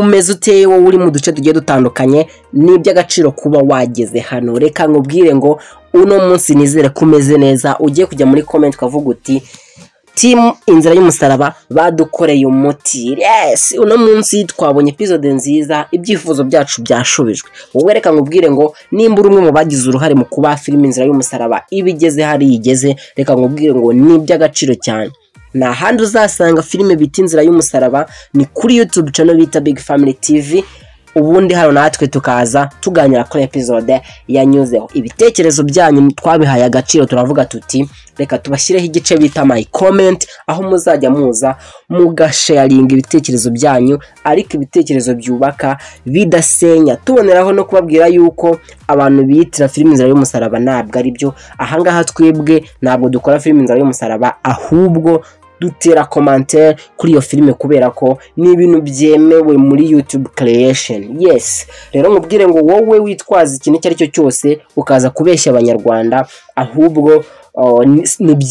umeze uteye wowe uri mu duce tugiye dutandukanye n'iby'agaciro kuba wageze hano. Reka nkubwire ngo uno munsi nizere ko umeze neza, ugiye kujya muri comment ukavuga uti team inzira y'umusaraba badukoreye umuti. Yes, uno munsi twabonye episode nziza, ibyifuzo byacu byashubijwe. Wowe reka nkubwire ngo nimba uri umwe mu bagize uruhare mu kuba filime inzira y'umusaraba ibigeze hari igeze, reka nkubwire ngo ni by'agaciro cyane. Na handi uzasanga filime bita inzira y'umusaraba ni kuri YouTube channel bita Big Family TV. Ubundi hano natwe tukaza tuganira kuri episode yanyuzeho. Ibitekerezo byanyu twabihaye agaciro, turavuga tuti reka tubashyireho igice bita my comment, aho muzajya muza mugasharinga ibitekerezo byanyu, ariko ibitekerezo byubaka bidasenya. Tuboneraho no kubabwira yuko abantu bitira filime inzira y'umusaraba ntabwo ari byo. Ahangaha twebwe ntabwo dukora filime inzira y'umusaraba, ahubwo dutera commentaire kuri iyo filime kubera ko ni ibintu byemewe muri YouTube creation. Yes, rero nkubwire ngo wowe witwaza ikintu icyo ari cyo cyose ukaza kubeshya abanyarwanda, ahubwo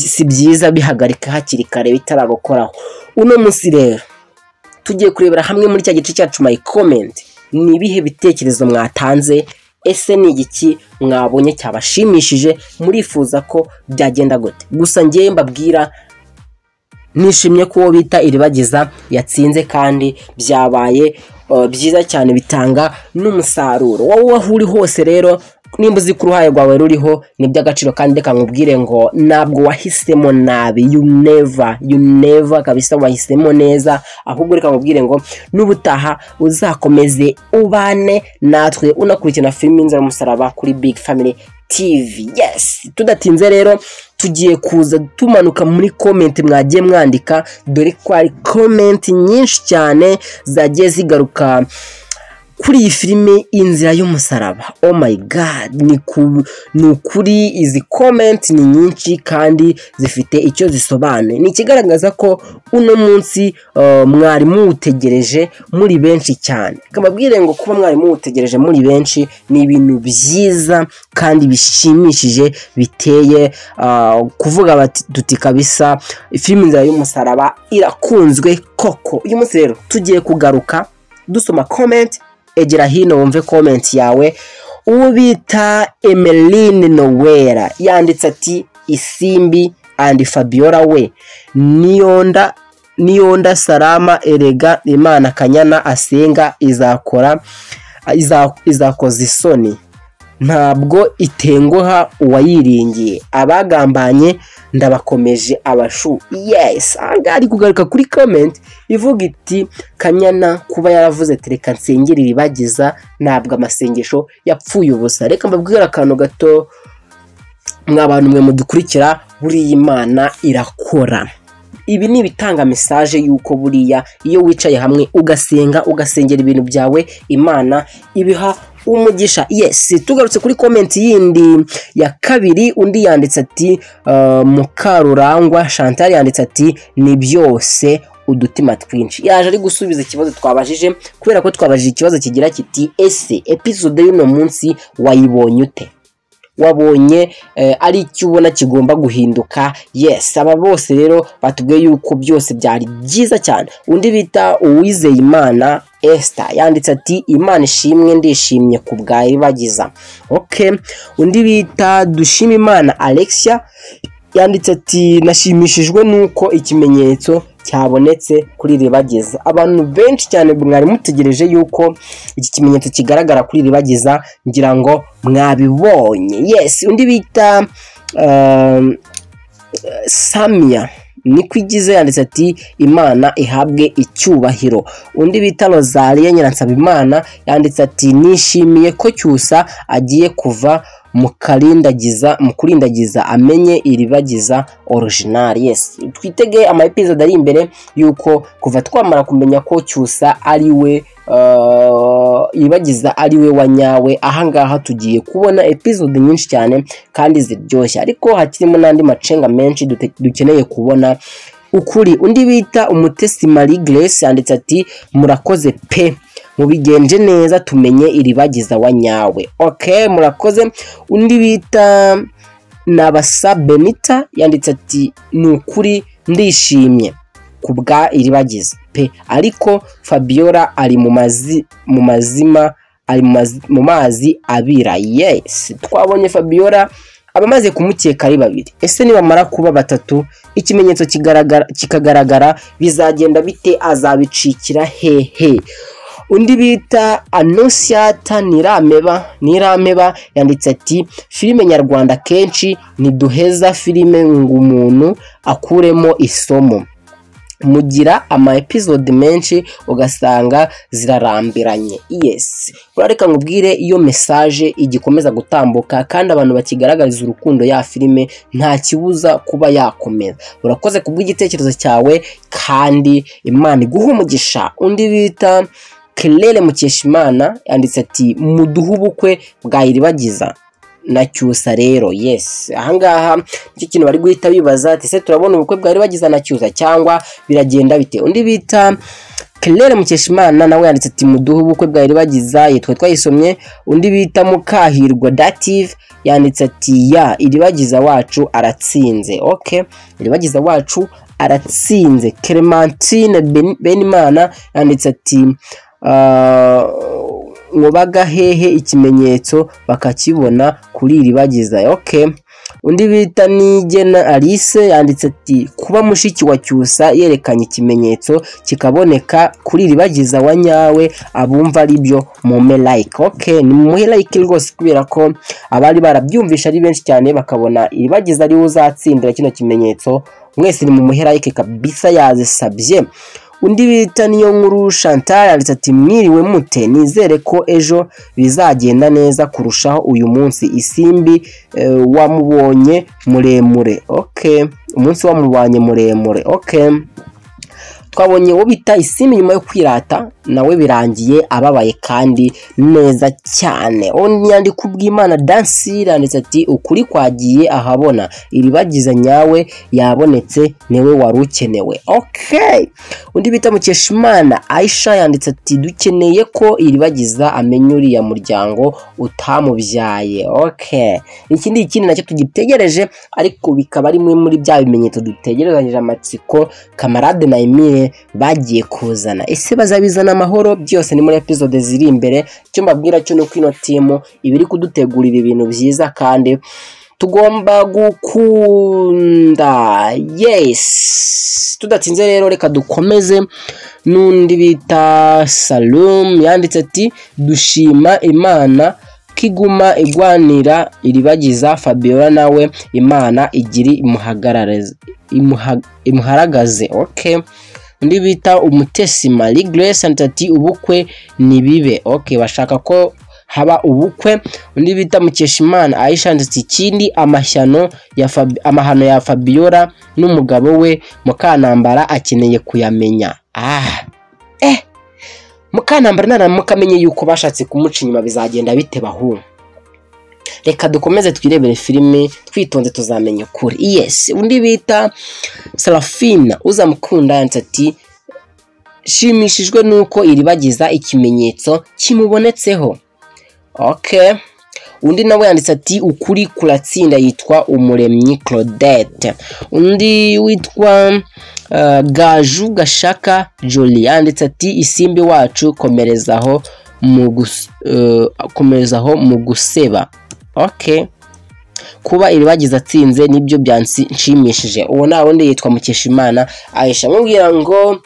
si byiza, bihagarika hakiri kare bitaragukoraho. Uno munsi rero tugiye kurebera hamwe muri cya gice cyacu my comment, ni ibihe bitekerezo mwatanze, ese ni igiki mwabonye cyabashimishije, murifuza ko byagenda gute. Gusa ngiye mbabwira nishimye ko bita Iribagiza yatsinze kandi byabaye byiza cyane, bitanga n'umusaruro. Wowe aho uri hose rero nimba uzi ko uruhare rwawe ruriho ni by'agaciro, kandi reka nkubwire ngo ntabwo wahisemo nabi, you never kabisa wahisemo neza. Ahubwo reka nkubwire ngo n'ubutaha uzakomeze ubane natwe unakurikirana filime inzira y'umusaraba kuri Big Family TV. Yes, tudatinze rero tugiye kuza tumanuka muri comment mwagiye mwandika, dore ko ari comment nyinshi cyane zagiye zigaruka kuri iyi filime inzira y'umusaraba. Oh my god, ni ukuri izi comment ni nyinshi kandi zifite icyo zisobanuye. Ni ikigaragaza ko uno munsi mwari muwutegereje muri benshi cyane. Kamabwire ngo kuba mwari muwutegereje muri benshi ni ibintu byiza kandi bishimishije, biteye kuvuga bati duti kabisa filime inzira y'umusaraba irakunzwe koko. Uyu munsi rero tugiye kugaruka dusoma comment. Egera hino wumve comment yawe. Uwo bita Emeline Noella yanditse ati Isimbi and Fabiola we niyonda salama erega Imana Kanyana asenga izakoza isoni, ntabwo itenguha uwayiringiye, abagambanye ndabakomeje abashu. Yes, ari kugaruka kuri comment ivuga iti Kanyana kuba yaravuze tereka nsengera Iribagiza ntabwo amasengesho yapfuye ubusa. Reka mbabwira akantu gato mwabantu mwe mudukurikira, buriya Imana irakora. Ibi ni bitanga message yuko buriya iyo wicaye hamwe ugasengera ibintu byawe, Imana ibiha umugisha. Yes, tugarutse kuri comment yindi ya kabiri, undi yanditse ati Mukarurangwa Chantal yanditse ati ni byose udutima twinshi. Yaje ari gusubiza ikibazo twabajije, kubera ko twabajije ikibazo kigira kiti ese episode y'uno munsi wayibonye ute, wabonye ari icyo ubona kigomba guhinduka. Yes, aba bose rero batubwiye yuko byose byari byiza cyane. Undi bita Uwizeyimana Esther yanditse ati Imana ishimwe, ndishimye ku bwa Iribagiza. Okay, undi bita Dushimimana Alexia yanditse ati nashimishijwe nuko ikimenyetso cyabonetse kuri Iribagiza. Abantu benshi cyane mwari mutegereje yuko iki kimenyetso kigaragara kuri Iribagiza, ngira ngo mwabibonye. Yes, undi bita Samia Nikwigize yanditse ati Imana ihabwe icyubahiro. Undi bita Rosalie Nyiransabimana yanditse ati nishimiye ko Cyusa agiye kuva mu kurindagiza amenye Iribagiza original. Yes, twitege ama episode ari imbere yuko kuva twamara kumenya ko Cyusa ari we Iribagiza ari we wanyawe. Ahangaha tugiye kubona episode nyinshi cyane kandi ziryoshye, ariko hakirimo nandi macenga menshi dukeneye kubona ukuri. Undi bita Umutesi Marie Grace yanditse ati murakoze pe, mubigenje neza tumenye Iribagiza wanyawe. Okay, murakoze. Undi bita Nabasa Benita yanditse ati ni ukuri ndishimye kubwa Iribagiza. pe, ariko Fabiola ari mu mazi abira. Yes, twabonye Fabiola abamaze kumukeka ari babiri. Ese nibamara kuba batatu ikimenyetso kikagaragara bizagenda bite? Azabicikira hehe? Undi bita Annonciata Nirameba yanditse ati filime nyarwanda kenshi niduheza filime ngo umuntu akuremo isomo, mugira ama episode menshi ugasanga zirarambiranye. Yes, urareka nkubwire iyo message igikomeza gutambuka kandi abantu bakigaragariza urukundo ya filime nta kibuza kuba yakomeza. Urakoze kubw'igitekerezo cyawe kandi Imana iguhe umugisha. Undi bita Claire Mukeshimana yanditse ati muduhe ubukwe bwa Iribagiza na Cyusa rero. Yes, ahangaha nicyo kintu bari guhita bibaza ati se turabona ubukwe bwa Iribagiza na Cyusa cyangwa biragenda bite? Undi bita Claire Mukeshimana nawe yanditse ati muduhe ubukwe bwa Iribagiza, yitwa twayisomye. Undi bita Mukahirwa Dative yanditse ati ya Iribagiza wacu aratsinze. Okay, Iribagiza wacu aratsinze. Clementine Benimana yanditse ati ngobaga hehe ikimenyetso bakakibona kuri Iribagiza. Okay, undi bita Nigena Alice yanditse ati kuba mushiki wa Cyusa yerekanye ikimenyetso kikaboneka kuri Iribagiza wa nyawe abumva ari byo mume like. Okay, ni muhe like rwose kubera ko abari barabyumvisha ari benshi cyane bakabona Iribagiza ari uzatsindira kino kimenyetso. Mwese ni muhe like kabisa, yazisabye. Undi bita Niyonkuru Chantal yanditse ati mwiriwe mute, nizere ko ejo bizagenda neza kurushaho uyu munsi. Isimbi wamubonye muremure. Okay, umunsi wamubanye muremure. Okay, twabonye wo bita Isimbi nyuma yo kwirata nawe birangiye ababaye kandi neza cyane. Onyandi kubw'Imana Dansira yanditse ati ukuri kwagiye ahabona, Iribagiza nyawe yabonetse niwe warukenewe. Okay, undi bita Mukeshimana Aisha yanditse ati dukeneye ko Iribagiza amenya uriya muryango utamubyaye. Okay, ikindi nacyo tugitegereje ariko bikaba ari muri bya bimenyetso dutegerezanyije amatsiko Kamarade na Emile bagiye kuzana. Ese bazabizana amahoro? Byose ni muri episode ziri imbere. Cyo mbabwira cyo no kwino team ibiri kudutegurira ibintu byiza kandi tugomba gukunda. Yes, tudatinze rero reka dukomeze. Nundi bita Salum yanditse ati dushima Imana kiguma igwanira Iribagiza Fabiola nawe Imana igiri imuharagaze. Okay, undi bita Umutesi Marie Grace ati ubukwe ni bibe. Okay, bashaka ko haba ubukwe. Undi bita Mukeshimana Aisha ati ikindi amahano ya Fabiola n'umugabo we Mukanambara akeneye kuyamenya. Mukanambara naramukamenye yuko bashatse kumuca inyuma bizagenda bite bahu? Reka dukomeze twirebere filime twitonze tuzamenya ukuri. Yes, undi bita Serafina uzamukunda ati shimishijwe nuko Iribagiza ikimenyetso kimubonetseho. Okay, undi nawe yanditse ati ukuri kuratsinda, yitwa Umuremyi Claudette. Undi witwa Gaju Gashaka Jolie yanditse ati Isimbi wacu komerezaho mu guseba. Okay, kuba Iribagiza atsinze nibyo byanshimishije. Uwo na wundi yitwa Mukeshimana Aisha. Mwubwira ngo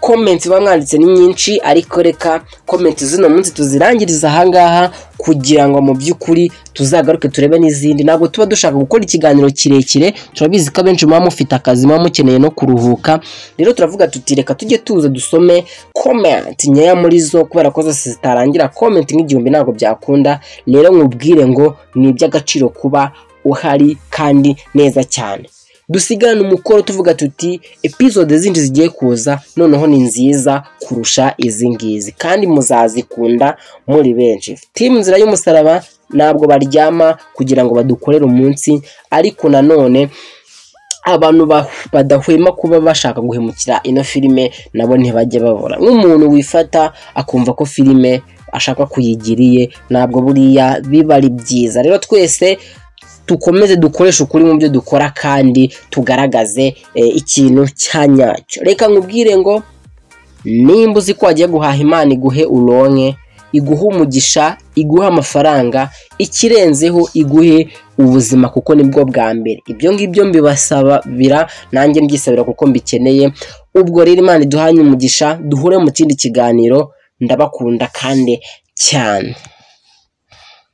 comment bamwanditse ni nyinshi ariko reka comment zino munsi tuzirangiriza ahangaha kugira ngo mu byukuri tuzagaruke turebe n'izindi. Ntabwo tuba dushaka gukora ikiganiro kirekire, turabizi ko benshi muba mufite akazi muba mukeneye no kuruhuka. Rero turavuga tuti reka tujye tuza dusome comment nyeya muri zo kubera ko zose zitarangira comment nk'igihumbi ntabwo byakunda. Rero nkubwire ngo ni iby'agaciro kuba uhari kandi neza cyane. Dusigana umukoro tuvuga tuti episode zindi zigiye kuza noneho ni nziza kurusha izi ngizi kandi muzazikunda muri benshi. Team Inzira y'Umusaraba ntabwo baryama kugira ngo badukorere umunsi, ariko nanone abantu badahwema kuba bashaka guhemukira ino filime nabo ntibajye babora. Nk'umuntu wifata akumva ko filime ashaka kuyigiriye ntabwo buriya biba ari byiza. Rero twese tukomeze dukoresha ukuri mu byo dukora kandi tugaragaze ikintu cyanyacyo. Reka nkubwire ngo nimba uzi ko wagiye guhaha Imana iguhe uronke, iguhe umugisha, iguhe amafaranga, ikirenzeho iguhe ubuzima kuko nibwo bwa mbere. Ibyo ngibyo mbibasabira nanjye mbyisabira kuko mbikeneye. Ubwo rero Imana iduhanye umugisha, duhure mu kindi kiganiro. Ndabakunda kandi cyane.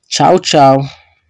Ciao ciao.